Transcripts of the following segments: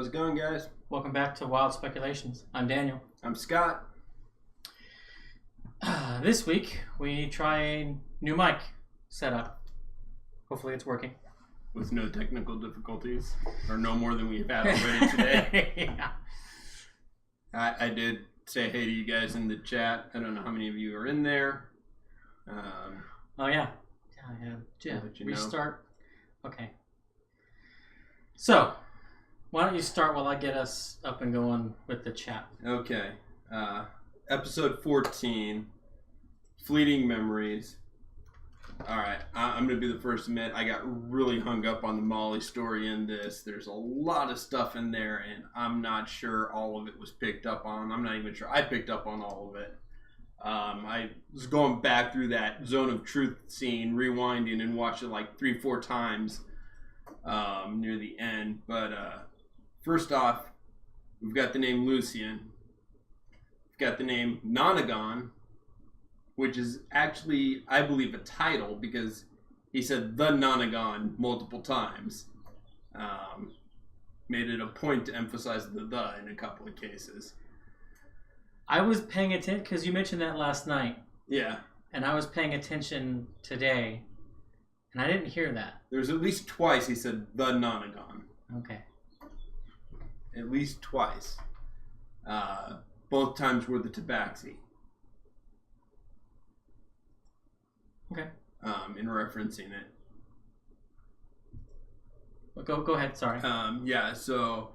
How's it going, guys? Welcome back to Wilde Speculations. I'm Daniel. I'm Scott. This week, we try a new mic setup. Hopefully it's working. With no technical difficulties, or no more than we've had already today. Yeah. I did say hey to you guys in the chat. I don't know how many of you are in there. Oh, yeah. Yeah. Restart. Okay. So, why don't you start while I get us up and going with the chat? Okay. Episode 14, Fleeting Memories. Alright, I'm going to be the first to admit I got really hung up on the Molly story in this. There's a lot of stuff in there, and I'm not sure all of it was picked up on. I'm not even sure I picked up on all of it. I was going back through that Zone of Truth scene, rewinding and watching it like 3-4 times near the end. But first off, we've got the name Lucian. We've got the name Nonagon, which is actually, I believe, a title because he said the Nonagon multiple times. Made it a point to emphasize the in a couple of cases. I was paying attention because you mentioned that last night. Yeah. And I was paying attention today, and I didn't hear that. There's at least twice he said the Nonagon. Okay. At least twice. Both times were the Tabaxi. Okay. In referencing it. Well, go ahead, sorry. Yeah, so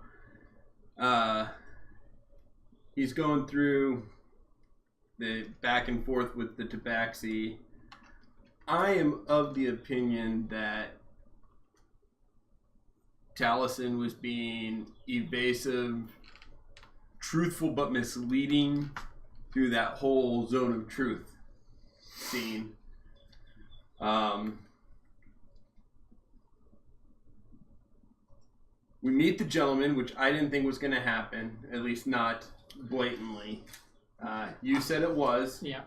he's going through the back and forth with the Tabaxi. I am of the opinion that Taliesin was being evasive, truthful but misleading through that whole Zone of Truth scene. We meet the gentleman, which I didn't think was going to happen, at least not blatantly. You said it was. Yeah.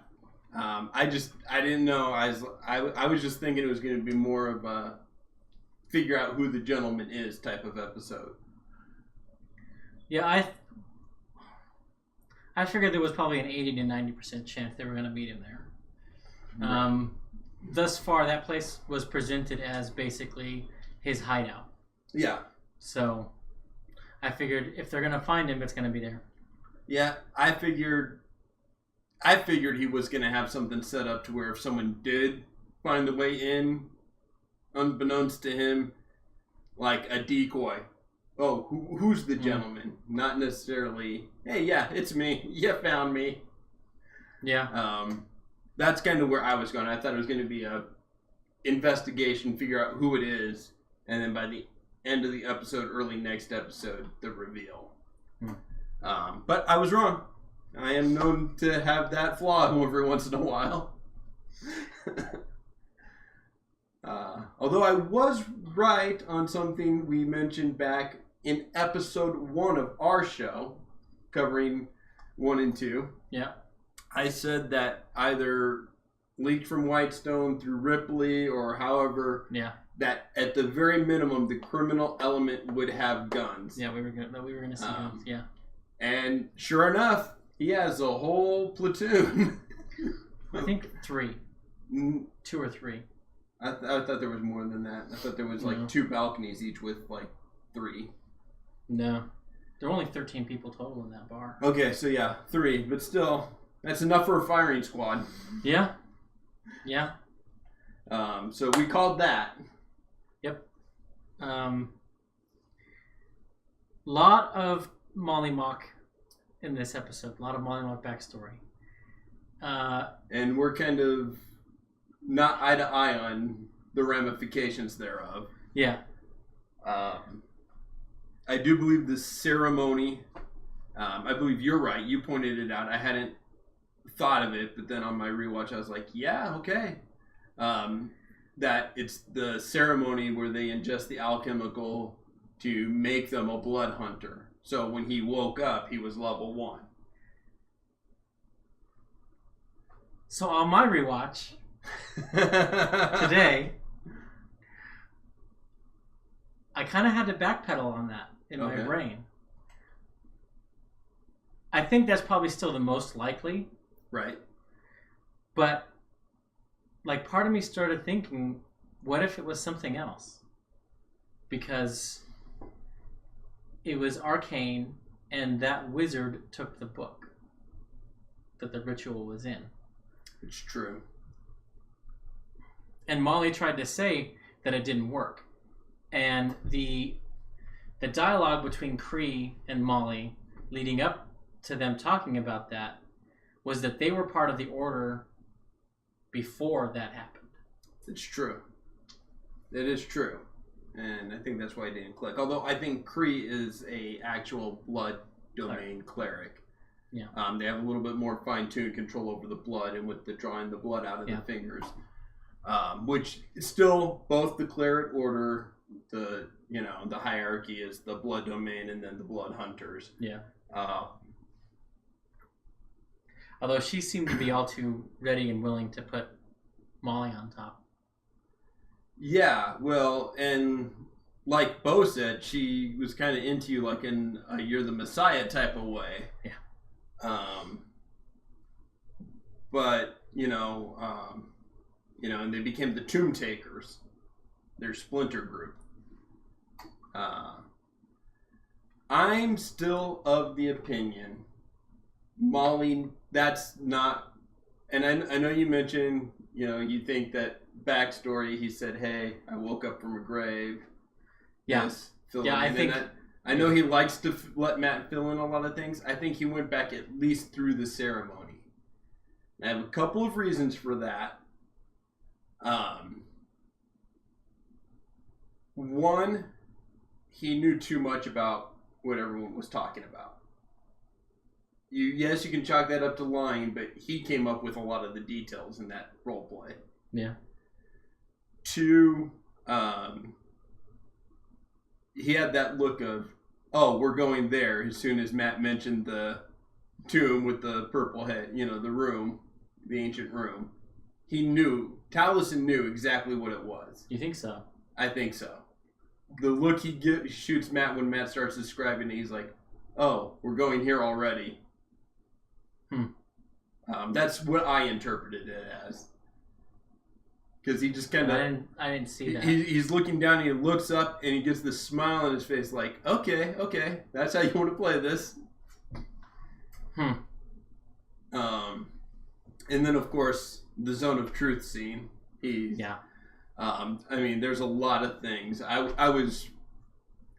I didn't know. I was just thinking it was going to be more of a figure out who the gentleman is type of episode. Yeah, I figured there was probably an 80 to 90% chance they were going to meet him there. Right. Thus far, that place was presented as basically his hideout. Yeah. So, I figured if they're going to find him, it's going to be there. Yeah, I figured he was going to have something set up to where if someone did find the way in, unbeknownst to him, like a decoy. Oh, who's the gentleman? Not necessarily, hey, yeah, it's me. You found me. Yeah. That's kind of where I was going. I thought it was going to be a investigation, figure out who it is, and then by the end of the episode, early next episode, the reveal. But I was wrong. I am known to have that flaw every once in a while. Although I was right on something we mentioned back in episode 1 of our show, covering 1 and 2. Yeah. I said that either leaked from Whitestone through Ripley or however, that at the very minimum the criminal element would have guns. Yeah, we were gonna see guns. Yeah. And sure enough, he has a whole platoon. I think 3, 2 or 3. I thought there was more than that. I thought there was like 2 balconies each with like 3. No, there were only 13 people total in that bar. Okay, so yeah, 3, but still. That's enough for a firing squad. Yeah. Yeah. So we called that. Yep. Lot of Mollymock in this episode. A lot of Mollymock backstory. And we're kind of not eye to eye on the ramifications thereof. Yeah. I do believe the ceremony, I believe you're right. You pointed it out. I hadn't thought of it, but then on my rewatch I was like, yeah, okay. That it's the ceremony where they ingest the alchemical to make them a blood hunter. So when he woke up, he was level 1. So on my rewatch today, I kind of had to backpedal on that in my brain. I think that's probably still the most likely. Right. But, like, part of me started thinking, what if it was something else? Because it was arcane, and that wizard took the book that the ritual was in. It's true. And Molly tried to say that it didn't work. And the dialogue between Cree and Molly leading up to them talking about that was that they were part of the order before that happened. It's true. It is true. And I think that's why it didn't click. Although I think Cree is a actual blood domain cleric. Yeah. They have a little bit more fine-tuned control over the blood and with the drawing the blood out of the fingers. Which is still both the cleric order, the hierarchy is the blood domain and then the blood hunters. Yeah. Although she seemed to be all too ready and willing to put Molly on top. Yeah, well, and like Bo said, she was kind of into you like in a "you're the Messiah" type of way. Yeah. But and they became the Tomb Takers, their splinter group. I'm still of the opinion, Molly, that's not, and I know you mentioned, you think that backstory, he said, hey, I woke up from a grave. Yeah. Yes, I know he likes to let Matt fill in a lot of things. I think he went back at least through the ceremony. I have a couple of reasons for that. One, he knew too much about what everyone was talking about. Yes, you can chalk that up to lying, but he came up with a lot of the details in that role play. Yeah. Two, he had that look of, oh, we're going there as soon as Matt mentioned the tomb with the purple head, the room, the ancient room. He knew, Taliesin knew exactly what it was. You think so? I think so. The look he shoots Matt when Matt starts describing it, he's like, oh, we're going here already. That's what I interpreted it as. Because he just kind of... I didn't see that. He's looking down and he looks up and he gets this smile on his face like, okay, that's how you want to play this. And then, of course, the Zone of Truth scene. There's a lot of things. I was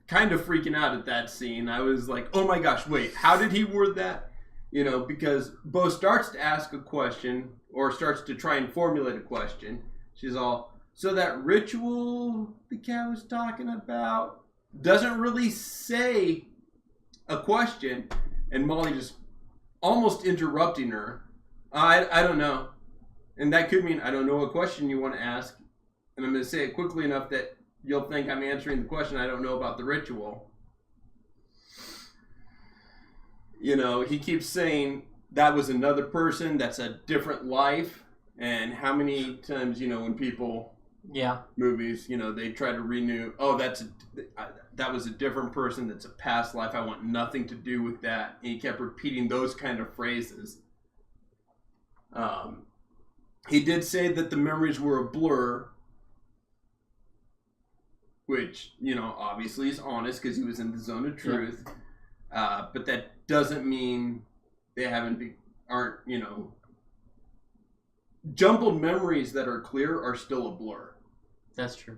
kind of freaking out at that scene. I was like, oh my gosh, wait, how did he word that? Because Bo starts to ask a question or starts to try and formulate a question. She's all, so that ritual the cat was talking about doesn't really say a question. And Molly just almost interrupting her. I don't know. And that could mean I don't know what question you want to ask. And I'm going to say it quickly enough that you'll think I'm answering the question I don't know about the ritual. He keeps saying that was another person, that's a different life. And how many times, when people, movies, they try to renew, oh, that was a different person, that's a past life, I want nothing to do with that. And he kept repeating those kind of phrases. He did say that the memories were a blur, which, obviously is honest because he was in the Zone of Truth. Yeah. But that doesn't mean they aren't, jumbled memories that are clear are still a blur. That's true.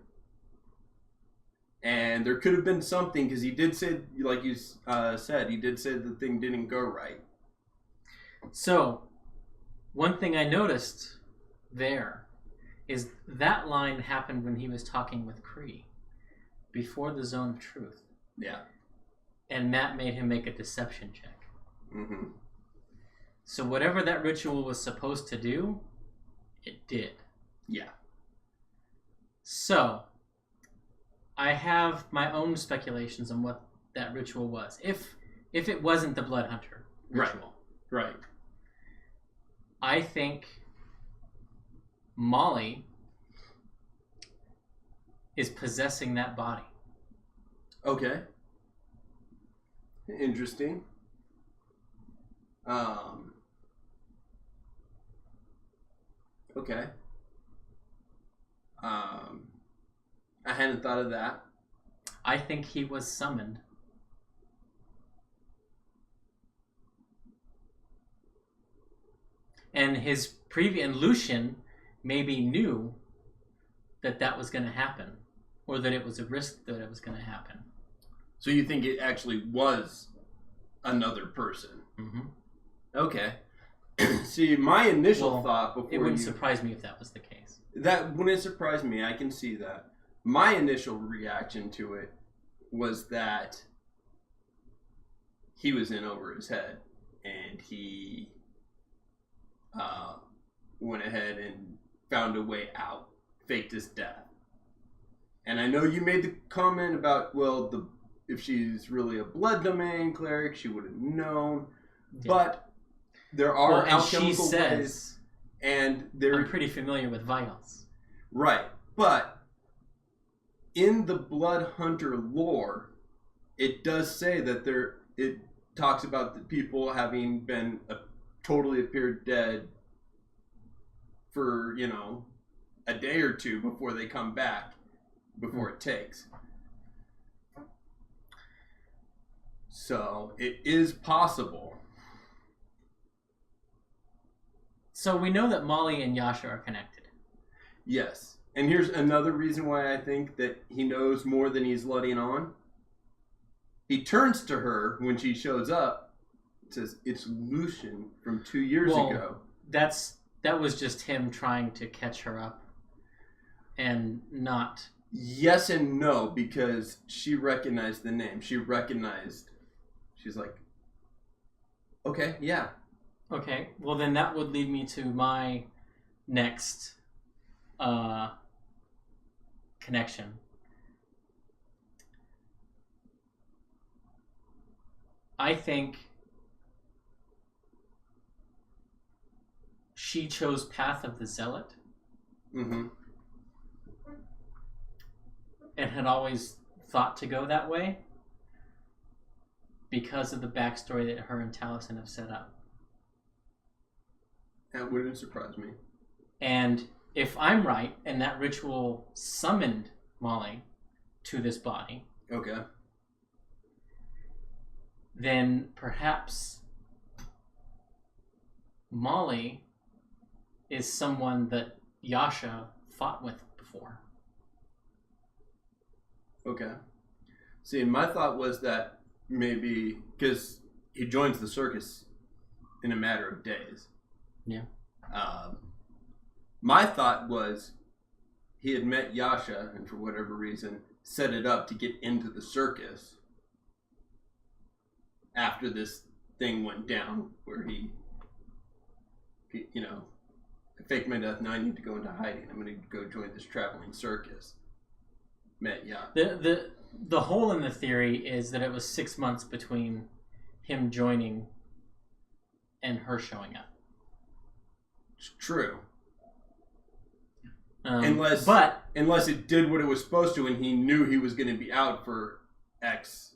And there could have been something, because he did say, like you said, he did say the thing didn't go right. So, one thing I noticed there is that line happened when he was talking with Cree before the Zone of Truth. Yeah. And Matt made him make a deception check. Mm-hmm. So whatever that ritual was supposed to do, it did. Yeah. So, I have my own speculations on what that ritual was. If it wasn't the Blood Hunter ritual. Right. I think Molly is possessing that body. Okay. Interesting. Okay. I hadn't thought of that. I think he was summoned. And and Lucian maybe knew that was going to happen, or that it was a risk that it was going to happen. So you think it actually was another person? Mm-hmm. Okay. See, my initial thought before it wouldn't surprise me if that was the case. That wouldn't surprise me. I can see that. My initial reaction to it was that he was in over his head, and he went ahead and found a way out, faked his death. And I know you made the comment about, well, if she's really a blood domain cleric, she would have known. Yeah. But there are alchemical ways, and I'm pretty familiar with vials. Right, but in the Blood Hunter lore, it does say that it talks about the people having been totally appeared dead for, a day or two before they come back, before it takes. So it is possible. So we know that Molly and Yasha are connected. Yes. And here's another reason why I think that he knows more than he's letting on. He turns to her when she shows up, says, "It's Lucian from 2 years ago." That was just him trying to catch her up and not... Yes and no, because she recognized the name. She's like, okay, yeah. Okay, well then that would lead me to my next connection. I think she chose Path of the Zealot. Mm-hmm. And had always thought to go that way because of the backstory that her and Taliesin have set up. That wouldn't surprise me. And if I'm right, and that ritual summoned Molly to this body, okay, then perhaps Molly is someone that Yasha fought with before. Okay. See, my thought was that maybe because he joins the circus in a matter of days. Yeah. My thought was he had met Yasha and for whatever reason set it up to get into the circus after this thing went down where he I faked my death, now I need to go into hiding. I'm going to go join this traveling circus. Met Yasha. The hole in the theory is that it was 6 months between him joining and her showing up. It's true. Unless it did what it was supposed to and he knew he was going to be out for X.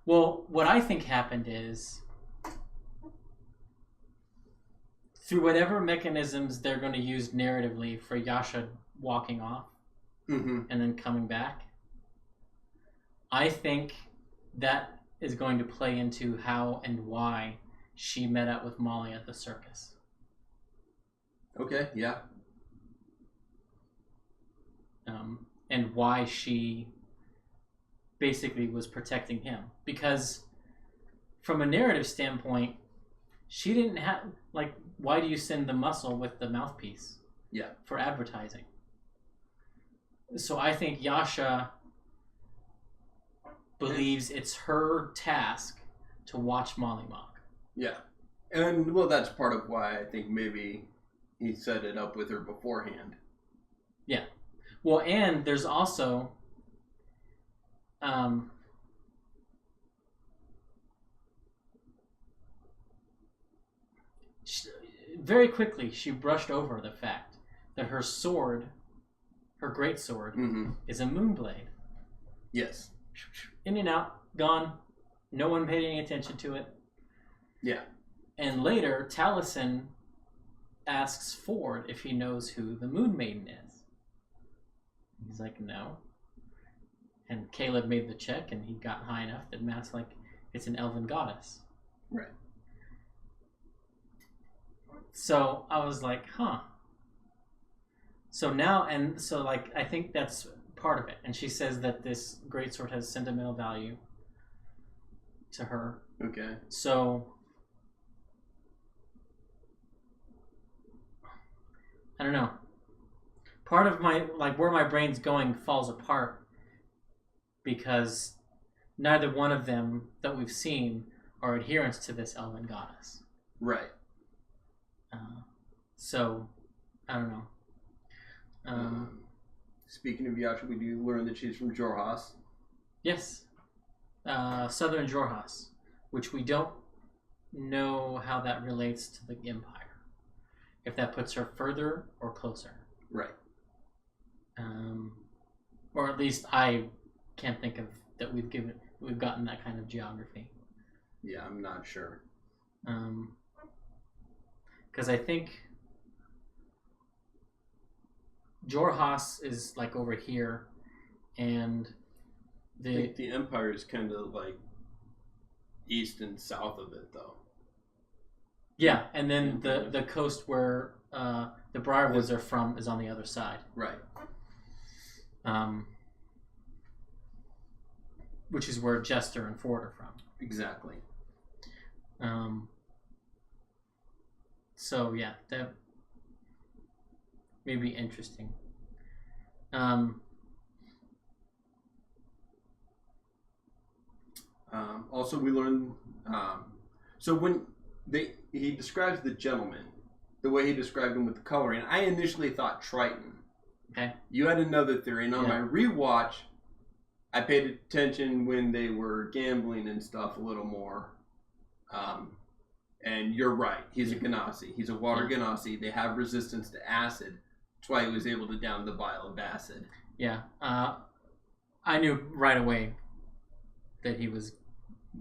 Well, what I think happened is through whatever mechanisms they're going to use narratively for Yasha walking off, mm-hmm. and then coming back, I think that is going to play into how and why she met up with Molly at the circus. Okay, yeah. And why she basically was protecting him. Because from a narrative standpoint, she didn't have... Like, why do you send the muscle with the mouthpiece? Yeah. For advertising. So I think Yasha believes it's her task to watch Molly mock. Yeah. And, well, that's part of why I think maybe he set it up with her beforehand. Yeah. Well, and there's also... very quickly, she brushed over the fact that her sword... Her great sword mm-hmm. is a moonblade. Yes. In and out, gone. No one paid any attention to it. Yeah. And later, Taliesin asks Ford if he knows who the Moon Maiden is. He's like, no. And Caleb made the check, and he got high enough that Matt's like, it's an elven goddess. Right. So I was like, huh. So now, I think that's part of it. And she says that this greatsword has sentimental value to her. Okay. So I don't know. Part of my, like, where my brain's going falls apart because neither one of them that we've seen are adherents to this elven goddess. Right. So, I don't know. Speaking of Yasha, we do learn that she's from Jorhas. Yes. Southern Jorhas, which we don't know how that relates to the Empire. If that puts her further or closer. Right. Or at least I can't think of that we've gotten that kind of geography. Yeah, I'm not sure. Because I think Jorhas is like over here, and I think the Empire is kind of like east and south of it, though. Yeah, and then the coast where the Briarwoods are from is on the other side. Right. Which is where Jester and Ford are from. Exactly. So yeah, that may be interesting. Also, we learned. So when he describes the gentleman, the way he described him with the coloring, I initially thought Triton. Okay. You had another theory, and on my rewatch, I paid attention when they were gambling and stuff a little more. And you're right. He's a Ganassi. He's a water Ganassi. They have resistance to acid. That's why he was able to down the vial of acid. Yeah. I knew right away that he was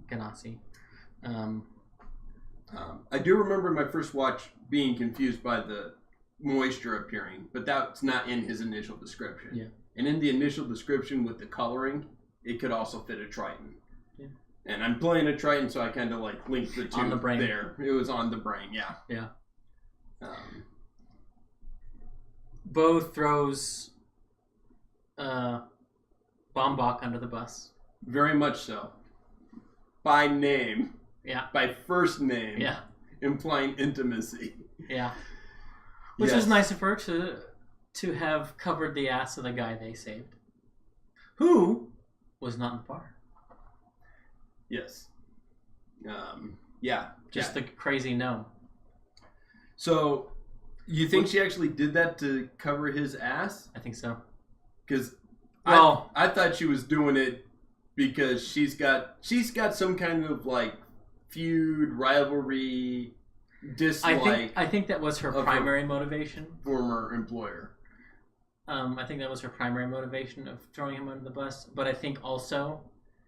Ganassi. I do remember my first watch being confused by the moisture appearing, but that's not in his initial description. Yeah. And in the initial description with the coloring, it could also fit a Triton. Yeah. And I'm playing a Triton, so I kind of like linked the two on the brain. there. It was on the brain, yeah. Yeah. Bo throws Bombach under the bus. Very much so. By name. Yeah. By first name. Yeah. Implying intimacy. Yeah. Which was nice of her to have covered the ass of the guy they saved. Who was not in the bar. Yes. Yeah. Just the crazy gnome. So, you think she actually did that to cover his ass? I think so. Because I thought she was doing it because she's got some kind of like feud, rivalry, dislike. I think that was her primary motivation. Former employer. I think that was her primary motivation of throwing him under the bus. But I think also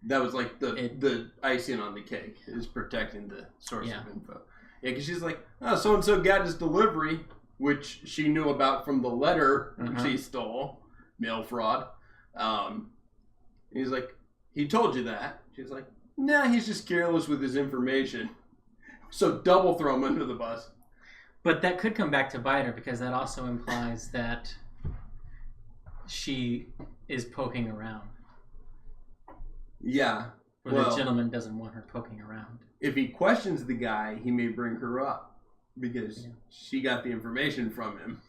that was like the icing on the cake is protecting the source of info. Yeah, because she's like, oh, so and so got his delivery, which she knew about from the letter she stole, mail fraud. He's like, he told you that. She's like, nah, he's just careless with his information. So double throw him under the bus. But that could come back to bite her because that also implies that she is poking around. Yeah. Or the gentleman doesn't want her poking around. If he questions the guy, he may bring her up because she got the information from him.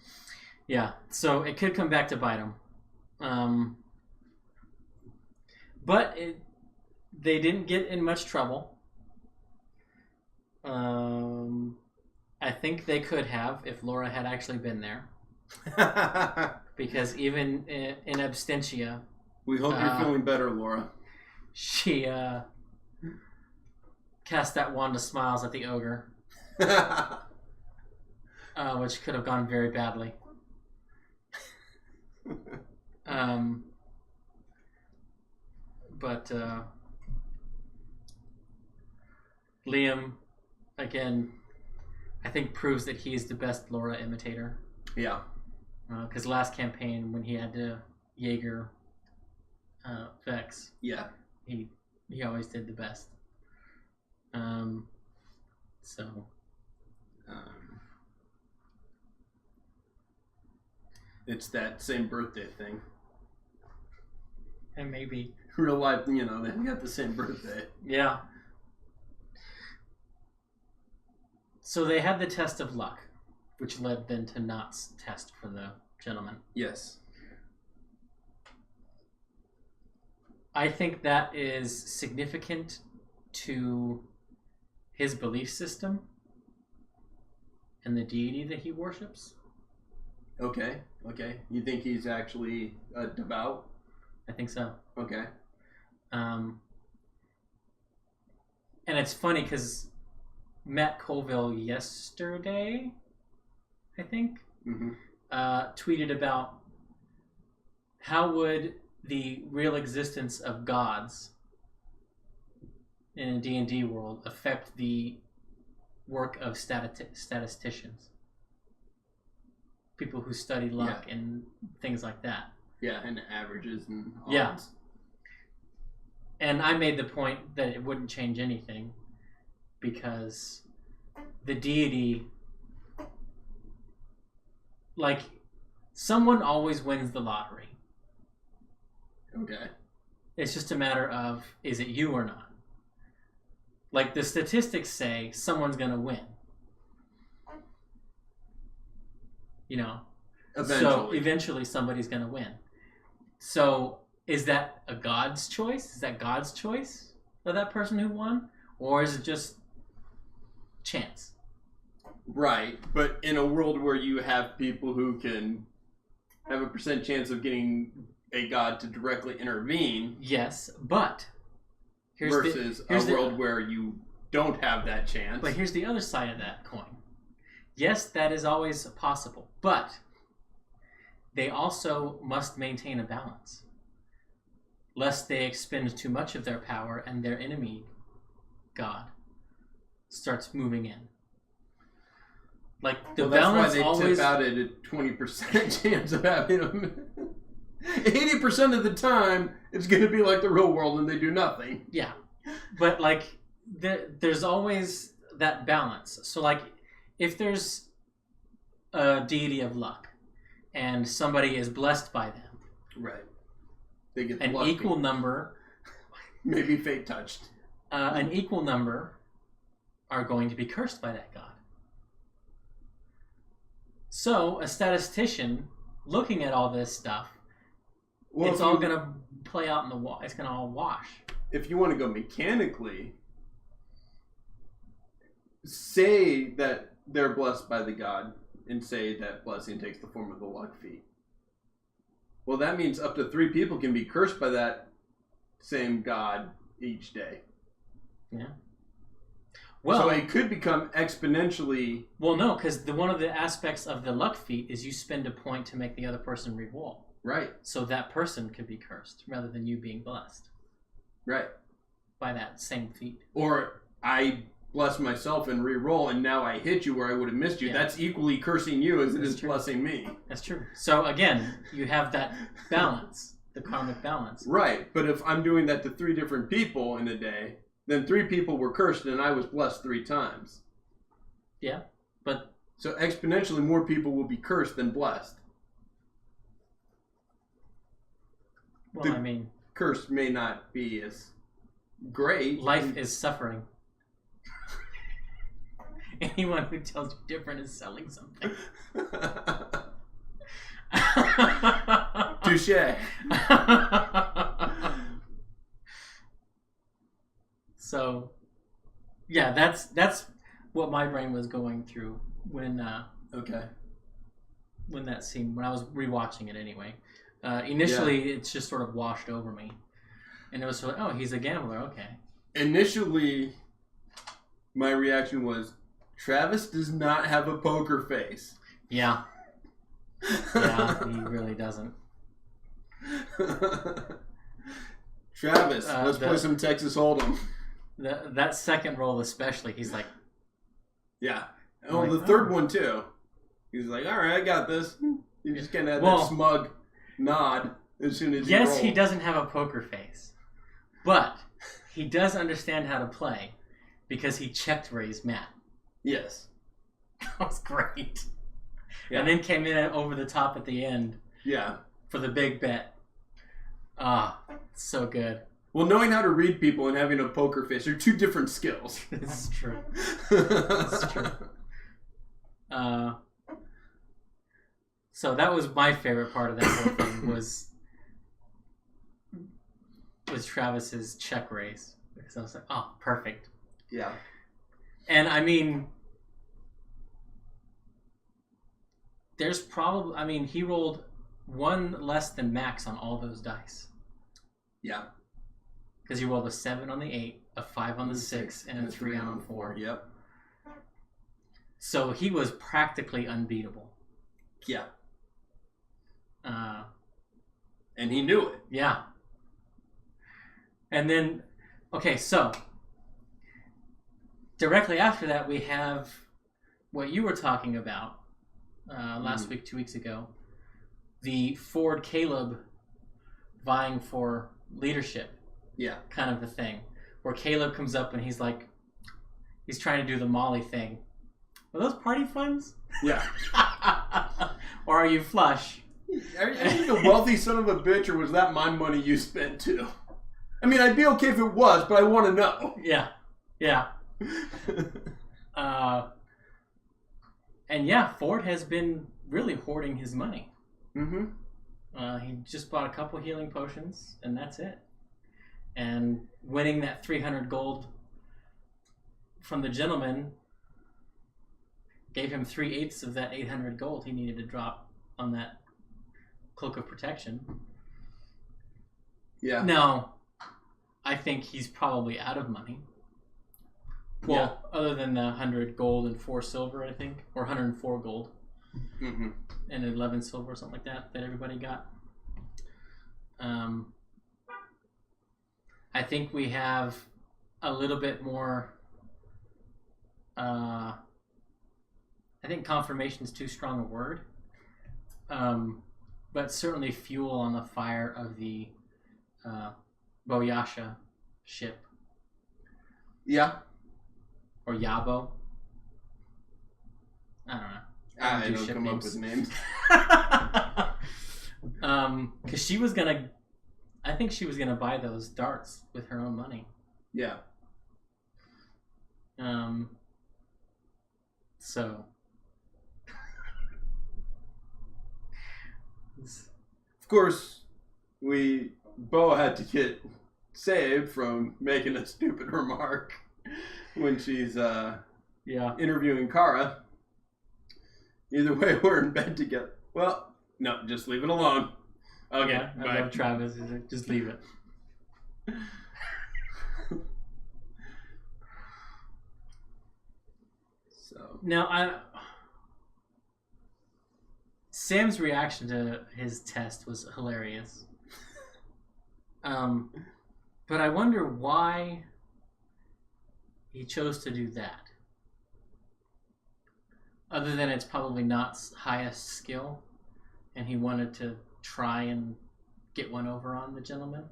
Yeah, so it could come back to bite him. But they didn't get in much trouble. I think they could have if Laura had actually been there. Because even in absentia... We hope you're feeling better, Laura. She cast that wand of smiles at the ogre. Which could have gone very badly. But Liam again, I think proves that he is the best Laura imitator. Yeah. Because last campaign, when he had to Jaeger Vex, Yeah. he always did the best. So. It's that same birthday thing. And maybe. Real life, they got the same birthday. Yeah. So they had the test of luck, which led then to Knott's test for the gentleman. Yes. I think that is significant to his belief system and the deity that he worships. Okay. You think he's actually devout? I think so. Okay. And it's funny because Matt Colville yesterday, I think, tweeted about how would the real existence of gods in a D&D world affect the work of statisticians, people who study luck and things like that. Yeah, and averages and odds. Yeah. And I made the point that it wouldn't change anything because the deity, like, someone always wins the lottery. Okay. It's just a matter of, is it you or not? Like, the statistics say someone's going to win. Eventually. So eventually somebody's going to win. So is that a God's choice? Is that God's choice of that person who won? Or is it just chance? Right, but in a world where you have people who can have a % chance of getting a god to directly intervene. Yes, but versus a world where you don't have that chance. But here's the other side of that coin. Yes, that is always possible, but they also must maintain a balance, lest they expend too much of their power and their enemy, God, starts moving in. Like, the balance that's why they always tip out at a 20% chance of having them. 80% of the time, it's going to be like the real world and they do nothing. Yeah. But, like, there's always that balance. So, like, if there's a deity of luck and somebody is blessed by them, right? They get an lucky. Equal number, maybe fate touched. An equal number are going to be cursed by that god. So, a statistician looking at all this stuff, it's all going to play out in the it's going to all wash. If you want to go mechanically, say that they're blessed by the god and say that blessing takes the form of the luck feat. Well, that means up to 3 people can be cursed by that same god each day. Yeah. Well, so it could become exponentially... Well, no, because one of the aspects of the luck feat is you spend a point to make the other person re-roll. Right. So that person could be cursed rather than you being blessed. Right. By that same feat. Or I bless myself and re-roll and now I hit you where I would have missed you. Yeah. That's equally cursing you as it is blessing me. That's true. So again, you have that balance, the karmic balance. Right. But if I'm doing that to 3 different people in a day, then 3 people were cursed and I was blessed 3 times. Yeah. But so exponentially more people will be cursed than blessed. Well, I mean, curse may not be as great. Life is suffering. Anyone who tells you different is selling something. Touché. So, yeah, that's what my brain was going through when when that scene, when I was rewatching it anyway. Initially, it's just sort of washed over me, and it was sort of, oh, he's a gambler, okay. Initially, my reaction was, Travis does not have a poker face. Yeah. Yeah, he really doesn't. Travis, let's play some Texas Hold'em. That second roll especially, he's like, Yeah. Oh, like, the third one too. He's like, all right, I got this. You just kind of had that smug nod as soon as Yes, he doesn't have a poker face. But he does understand how to play because he checked raised Matt. Yes. That was great. Yeah. And then came in over the top at the end. Yeah. For the big bet. Ah, so good. Well, knowing how to read people and having a poker face are two different skills. This is true. This is true. So that was my favorite part of that whole thing was Travis's check raise. Because I was like, oh, perfect. Yeah. And I mean, there's probably, I mean, he rolled one less than max on all those dice. Yeah. Because he rolled a 7 on the 8, a 5 on the 6, and a 3 on the 4. Yep. So he was practically unbeatable. Yeah. And he knew it. Yeah. And then, okay, so directly after that, we have what you were talking about last week, 2 weeks ago. The Ford Caleb vying for leadership. Yeah. Kind of a thing. Where Caleb comes up and he's like, he's trying to do the Molly thing. Are those party funds? Yeah. Or are you flush? Are you a wealthy son of a bitch, or was that my money you spent too? I mean, I'd be okay if it was, but I want to know. Yeah. Yeah. And yeah, Ford has been really hoarding his money. Mm-hmm. He just bought a couple healing potions, and that's it. And winning that 300 gold from the gentleman gave him 3/8 of that 800 gold he needed to drop on that cloak of protection. Yeah. Now, I think he's probably out of money. Well, other than the 100 gold and 4 silver, I think, or 104 gold and 11 silver or something like that everybody got. I think we have a little bit more. I think confirmation is too strong a word, but certainly fuel on the fire of the Boyasha ship. Yeah. Or Yabo. I don't know. I don't come up with names. Because she was gonna, I think she was gonna buy those darts with her own money. Yeah. So. Of course, Bo had to get saved from making a stupid remark when she's interviewing Kara. Either way, we're in bed together. Well, no, just leave it alone. Okay, yeah, I love Travis. Just leave it. So now, Sam's reaction to his test was hilarious. But I wonder why he chose to do that. Other than it's probably not highest skill, and he wanted to try and get one over on the gentleman.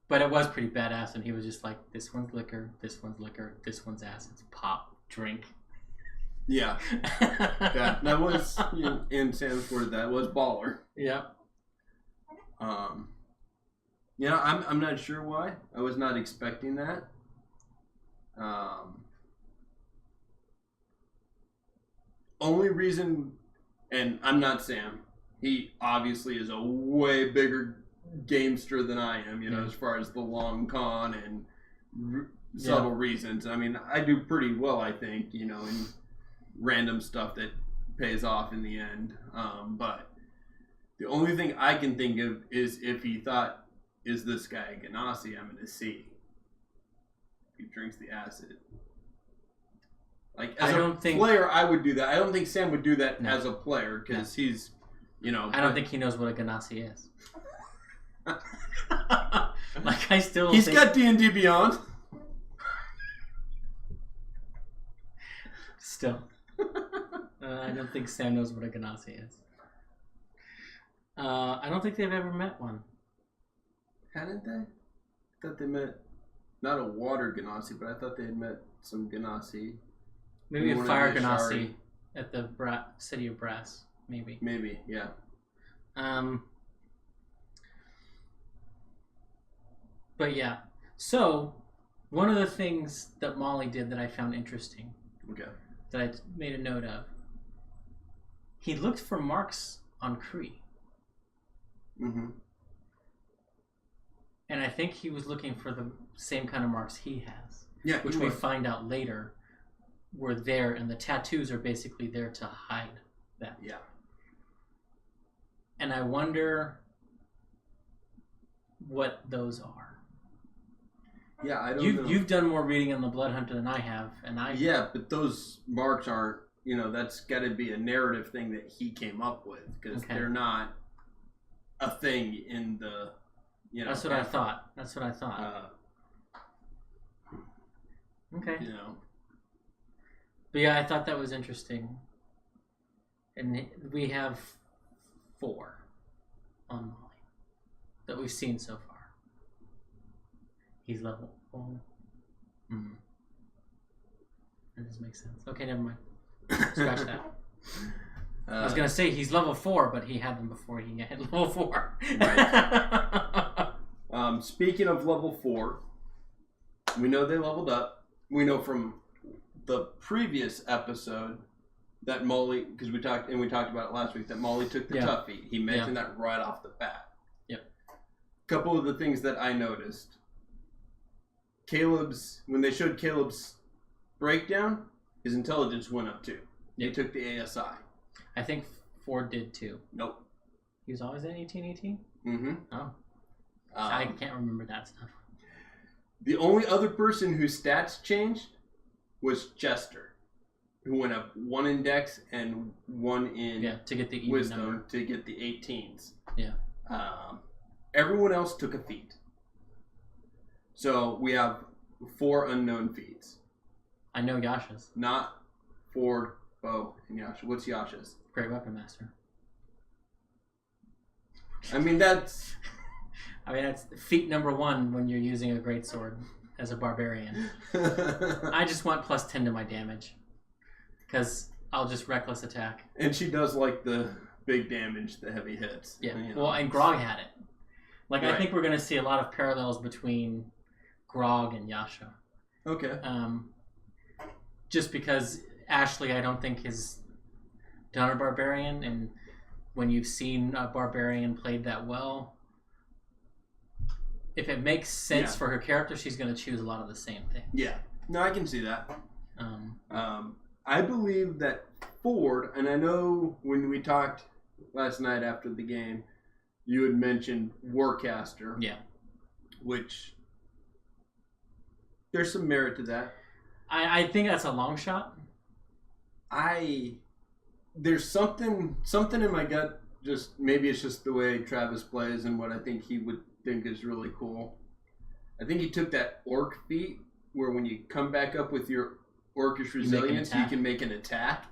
But it was pretty badass, and he was just like, this one's liquor, this one's liquor, this one's acids, pop, drink. Yeah. Yeah, that was, in Sam's word, that was baller. Yep. I'm not sure why. I was not expecting that. Only reason, and I'm not Sam, he obviously is a way bigger gamester than I am, as far as the long con and subtle reasons. I mean, I do pretty well, I think, in random stuff that pays off in the end. But the only thing I can think of is if he thought, is this guy a Ganassi I'm going to see? He drinks the acid. Like, as a player, I would do that. I don't think Sam would do that as a player, because he's, I don't think he knows what a Ganassi is. Like, I still He's got D&D Beyond. Still. I don't think Sam knows what a Ganassi is. I don't think they've ever met one. Hadn't they? I thought they met, not a water Ganassi, but I thought they had met some Ganassi. Maybe a fire Ganassi at the city of Brass. Maybe. Maybe, yeah. But yeah. So, one of the things that Molly did that I found interesting, okay, that I made a note of, he looked for marks on Kree. Mm-hmm. And I think he was looking for the same kind of marks he has. Yeah, which we find out later were there, and the tattoos are basically there to hide that. Yeah. And I wonder what those are. Yeah, I don't know. You've done more reading on the Blood Hunter than I have, and Yeah, but those marks aren't, that's got to be a narrative thing that he came up with, because they're not a thing in the, That's what I thought. Okay. But yeah, I thought that was interesting. And we have 4 on Molly that we've seen so far. He's level 4. That doesn't make sense. Okay, never mind. Scratch that. I was going to say he's level 4, but he had them before he hit level 4. Right. Speaking of level 4, we know they leveled up. We know from the previous episode that Molly, because we talked about it last week, that Molly took the tough feat. He mentioned that right off the bat. Yep. A couple of the things that I noticed. When they showed Caleb's breakdown, his intelligence went up too. He took the ASI. I think 4 did too. Nope. He was always at 1818? Mm-hmm. Oh. I can't remember that stuff. The only other person whose stats changed was Chester, who went up 1 in Dex and 1 in to get the Wisdom number. to get the 18s. Yeah. Everyone else took a feat. So we have 4 unknown feats. I know Yasha's. Not Ford, Bo, and Yasha. What's Yasha's? Great Weapon Master. I mean, that's feat number 1 when you're using a greatsword as a barbarian. I just want plus 10 to my damage. Because I'll just reckless attack. And she does like the big damage, the heavy hits. Yeah. Well, and Grog had it. Like, right. I think we're going to see a lot of parallels between Grog and Yasha. Okay. Just because Ashley, I don't think, has done a barbarian, and when you've seen a barbarian played that well, if it makes sense for her character, she's going to choose a lot of the same things. Yeah. No, I can see that. I believe that Ford, and I know when we talked last night after the game, you had mentioned Warcaster. Yeah. Which, there's some merit to that. I think that's a long shot. There's something in my gut, just maybe it's just the way Travis plays and what I think he would think is really cool. I think he took that orc feat where when you come back up with your orcish resilience, you can make an attack.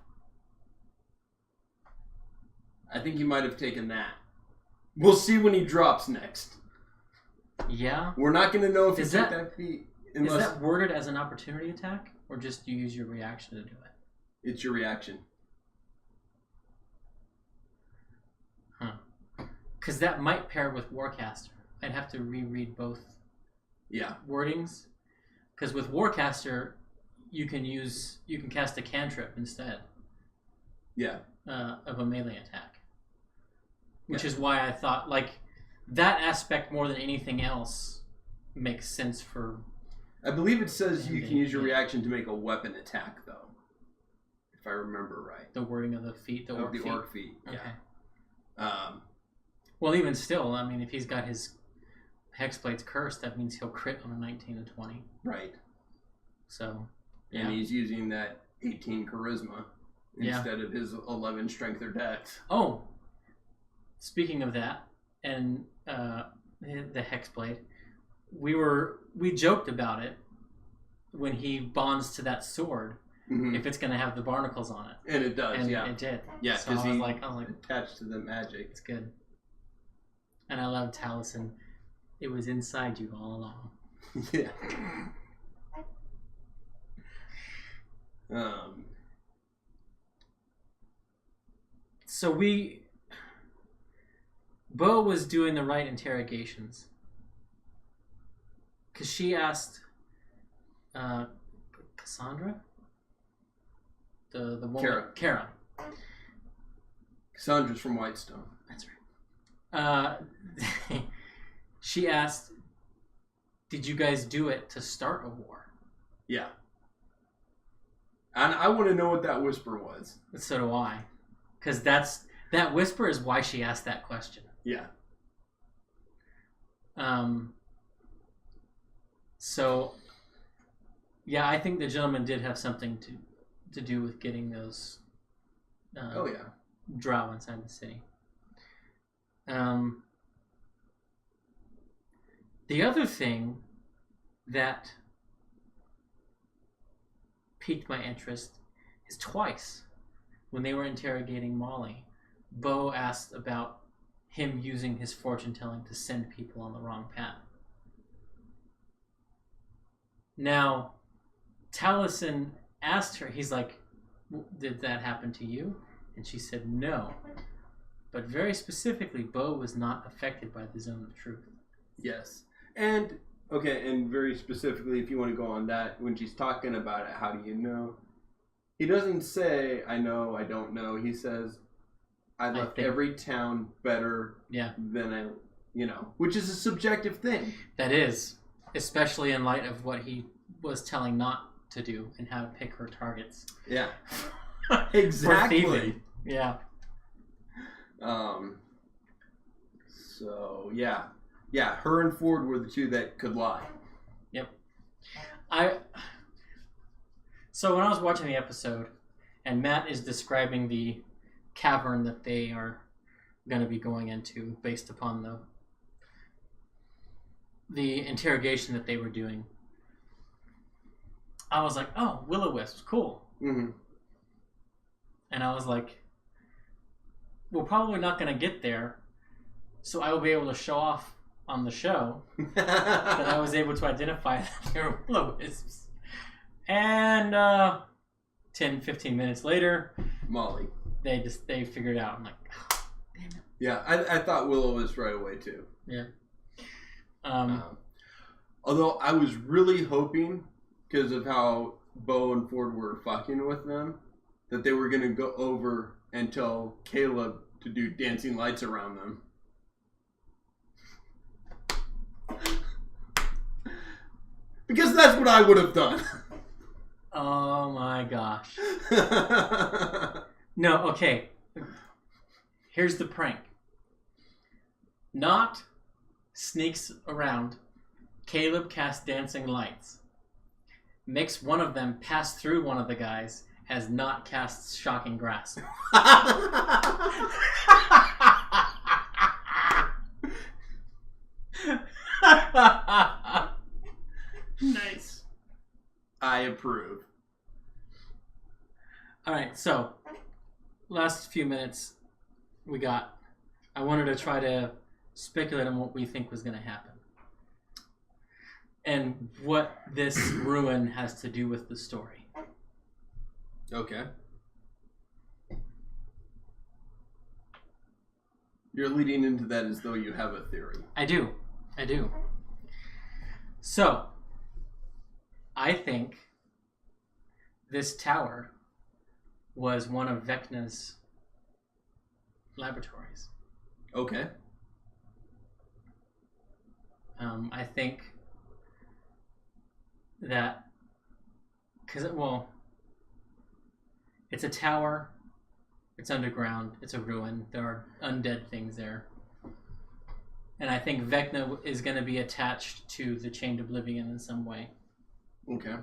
I think he might have taken that. We'll see when he drops next. Yeah. We're not going to know if he took that feat. Is that worded as an opportunity attack, or just you use your reaction to do it? It's your reaction. Huh. Because that might pair with Warcaster. I'd have to reread both wordings. Because with Warcaster, you can cast a cantrip instead. Yeah. Of a melee attack. Which is why I thought, like, that aspect more than anything else makes sense for... I believe it says you can use your reaction to make a weapon attack, though. If I remember right. The wording of the feat? The orc feat, okay. Yeah. Well, even still, I mean, if he's got his Hexblade's Curse, that means he'll crit on a 19 and 20. Right. So, and he's using that 18 Charisma instead of his 11 Strength or Dex. Oh! Speaking of that, and the Hexblade, we joked about it when he bonds to that sword. Mm-hmm. If it's going to have the barnacles on it. And it does, and yeah. It did. Yeah, so because I was like, attached to the magic. It's good. And I love Taliesin. It was inside you all along. Yeah. So Bo was doing the right interrogations. Because she asked Cassandra? The woman. Kara. Cassandra's from Whitestone. That's right. She asked, did you guys do it to start a war? Yeah. And I want to know what that whisper was. So do I. Because that whisper is why she asked that question. Yeah. So, yeah, I think the gentleman did have something to do with getting those drow inside the city. The other thing that piqued my interest is twice when they were interrogating Molly, Bo asked about him using his fortune telling to send people on the wrong path. Now, Taliesin asked her, he's like, did that happen to you? And she said no. But very specifically, Bo was not affected by the Zone of Truth. Yes. And, okay, and very specifically, if you want to go on that, when she's talking about it, how do you know? He doesn't say, I know, I don't know. He says, I left every town better than I, which is a subjective thing. That is, especially in light of what he was telling not to do and how to pick her targets. Yeah. Exactly. Yeah. So, yeah. Yeah, her and Ford were the two that could lie. Yep. So when I was watching the episode, and Matt is describing the cavern that they are going to be going into based upon the interrogation that they were doing, I was like, oh, will-o-wisps, cool. Mm-hmm. And I was like, we're probably not going to get there, so I will be able to show off on the show that I was able to identify that they were will-o-wisps. And 10-15 minutes later, Molly, they figured it out. I'm like, oh, damn it. Yeah, I thought Willow-wisp right away too. Yeah. Although I was really hoping, because of how Bo and Ford were fucking with them, that they were going to go over and tell Caleb to do dancing lights around them. Because that's what I would have done. Oh my gosh. No, okay. Here's the prank. Not sneaks around. Caleb casts dancing lights. Makes one of them pass through one of the guys as Not casts shocking grass. Nice. I approve. Alright, so last few minutes we got. I wanted to try to speculate on what we think was going to happen. And what this ruin has to do with the story. Okay. You're leading into that as though you have a theory. I do. So, I think this tower was one of Vecna's laboratories. Okay. I think that, it's a tower, it's underground, it's a ruin, there are undead things there. And I think Vecna is going to be attached to the Chained Oblivion in some way. Okay.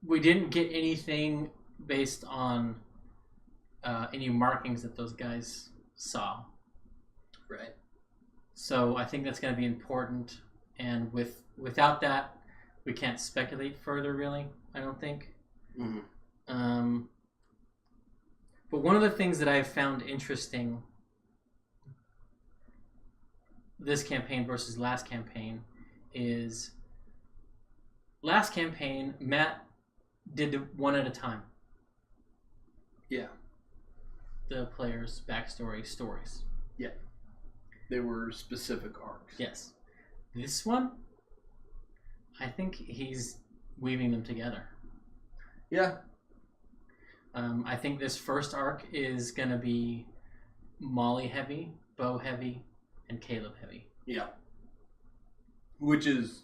We didn't get anything based on any markings that those guys saw. Right. So I think that's going to be important. And without that, we can't speculate further, really, I don't think. Mm-hmm. But one of the things that I've found interesting this campaign versus last campaign is last campaign, Matt did one at a time. Yeah. The players' backstory stories. Yeah. They were specific arcs. Yes. This one, I think he's weaving them together. Yeah. I think this first arc is going to be Molly heavy, Bo heavy, and Caleb heavy. Yeah. Which is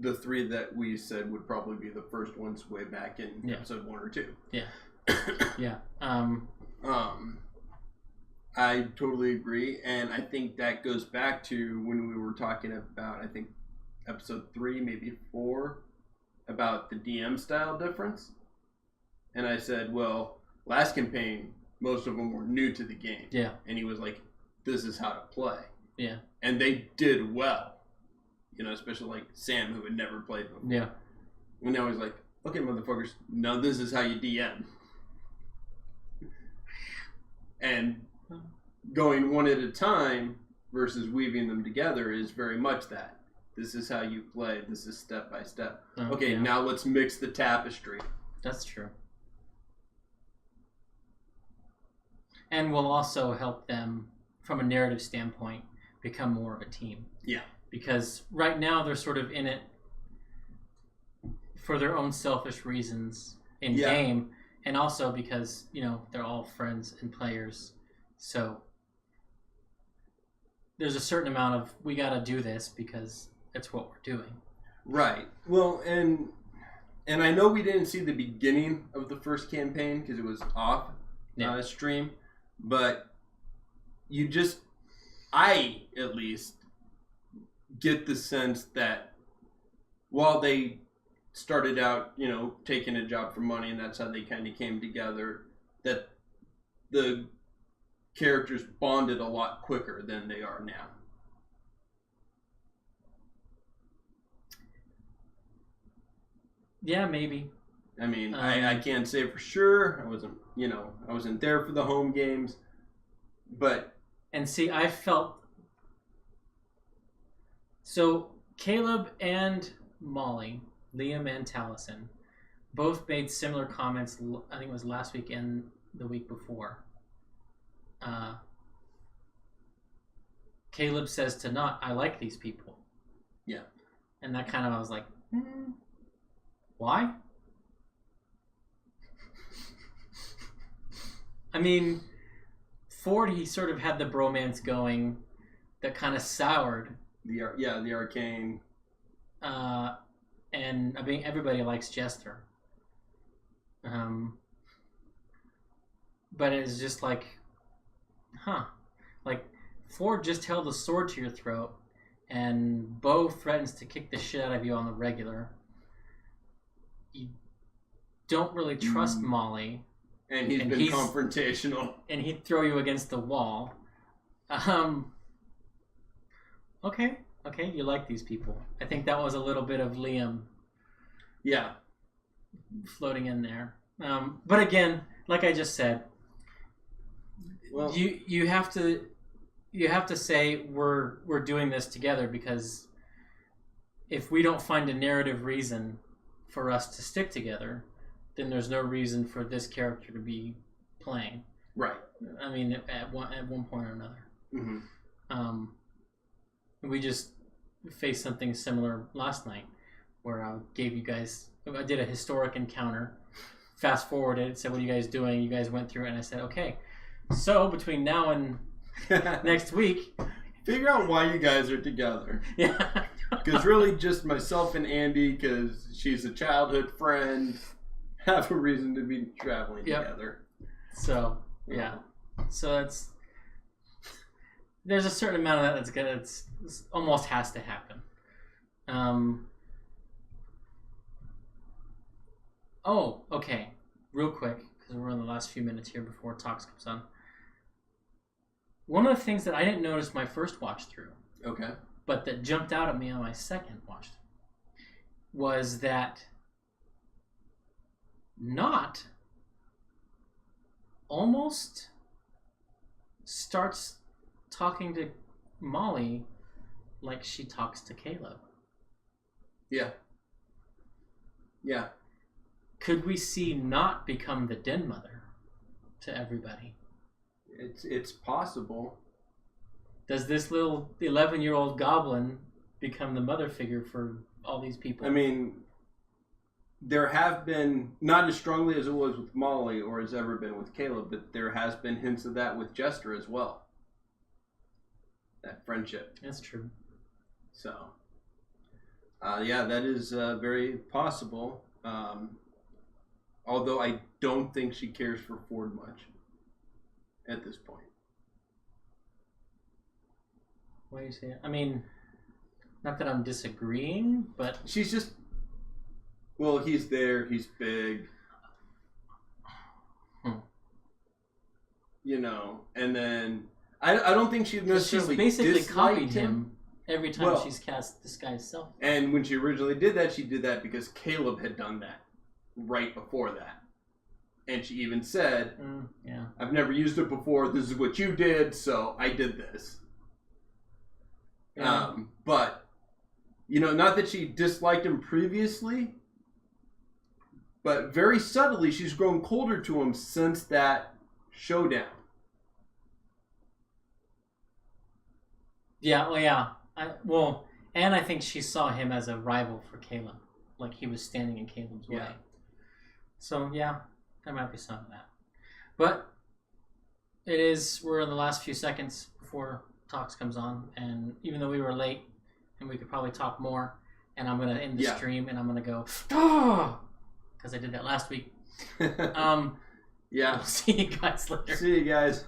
the three that we said would probably be the first ones way back in episode 1 or 2. Yeah. Yeah. I totally agree, and I think that goes back to when we were talking about, I think, episode 3, maybe 4, about the DM style difference. And I said, well, last campaign, most of them were new to the game. Yeah. And he was like, this is how to play. Yeah. And they did well. You know, especially like Sam, who had never played before. Yeah. And now he's like, okay, motherfuckers, now this is how you DM. And going one at a time versus weaving them together is very much that. This is how you play. This is step by step. Okay, now let's mix the tapestry. That's true. And will also help them, from a narrative standpoint, become more of a team. Yeah. Because right now they're sort of in it for their own selfish reasons in game, and also because, you know, they're all friends and players. So there's a certain amount of, we got to do this because that's what we're doing. Right. Well, and I know we didn't see the beginning of the first campaign because it was off stream, but I at least get the sense that while they started out, you know, taking a job for money, and that's how they kind of came together, that the characters bonded a lot quicker than they are now. Yeah, maybe. I mean, I can't say for sure. I wasn't there for the home games, but... And see, I felt... So, Caleb and Molly, Liam and Taliesin, both made similar comments, I think it was last week and the week before. Caleb says to Not, I like these people. Yeah. And that kind of, I was like, why? I mean, Ford, he sort of had the bromance going that kind of soured. The arcane. And I mean, everybody likes Jester. But it's just like, like Ford just held a sword to your throat, and Bo threatens to kick the shit out of you on the regular. You don't really trust Molly. And he's been confrontational. And he'd throw you against the wall. Okay, you like these people. I think that was a little bit of Liam. Yeah. Floating in there. But again, like I just said, well, you have to say we're doing this together, because if we don't find a narrative reason for us to stick together, then there's no reason for this character to be playing. Right. I mean, at one point or another. Mm-hmm. We just faced something similar last night, where I did a historic encounter, fast forwarded, said, what are you guys doing? You guys went through it, and I said, okay, so between now and next week, figure out why you guys are together. Yeah. Because really just myself and Andy, because she's a childhood friend, have a reason to be traveling together. So, yeah. So there's a certain amount of that that's good. It's almost has to happen. Oh, okay. Real quick, because we're in the last few minutes here before Talks comes on. One of the things that I didn't notice my first watch through Okay. but that jumped out at me on my second watch, was that Not almost starts talking to Molly like she talks to Caleb. Yeah. Yeah. Could we see Not become the den mother to everybody? It's possible. Does this little 11-year-old goblin become the mother figure for all these people? I mean, there have been, not as strongly as it was with Molly or has ever been with Caleb, but there has been hints of that with Jester as well. That friendship. That's true. So, yeah, that is very possible. Although I don't think she cares for Ford much at this point. What do you say? I mean, not that I'm disagreeing, but She's just, well, he's there, he's big. You know, and then I don't think she necessarily she's basically copied disliked him every time she's cast Disguised Self. And when she originally did that, she did that because Caleb had done that right before that. And she even said, yeah, I've never used it before, this is what you did, so I did this. Yeah. But, you know, not that she disliked him previously, but very subtly she's grown colder to him since that showdown. Yeah, well, yeah. And I think she saw him as a rival for Caleb. Like he was standing in Caleb's way. Yeah. So, yeah, there might be some of that. But we're in the last few seconds before Talks comes on. And even though we were late, and we could probably talk more, and I'm going to end the stream, and I'm going to go, because I did that last week. Yeah. We'll see you guys later. See you guys.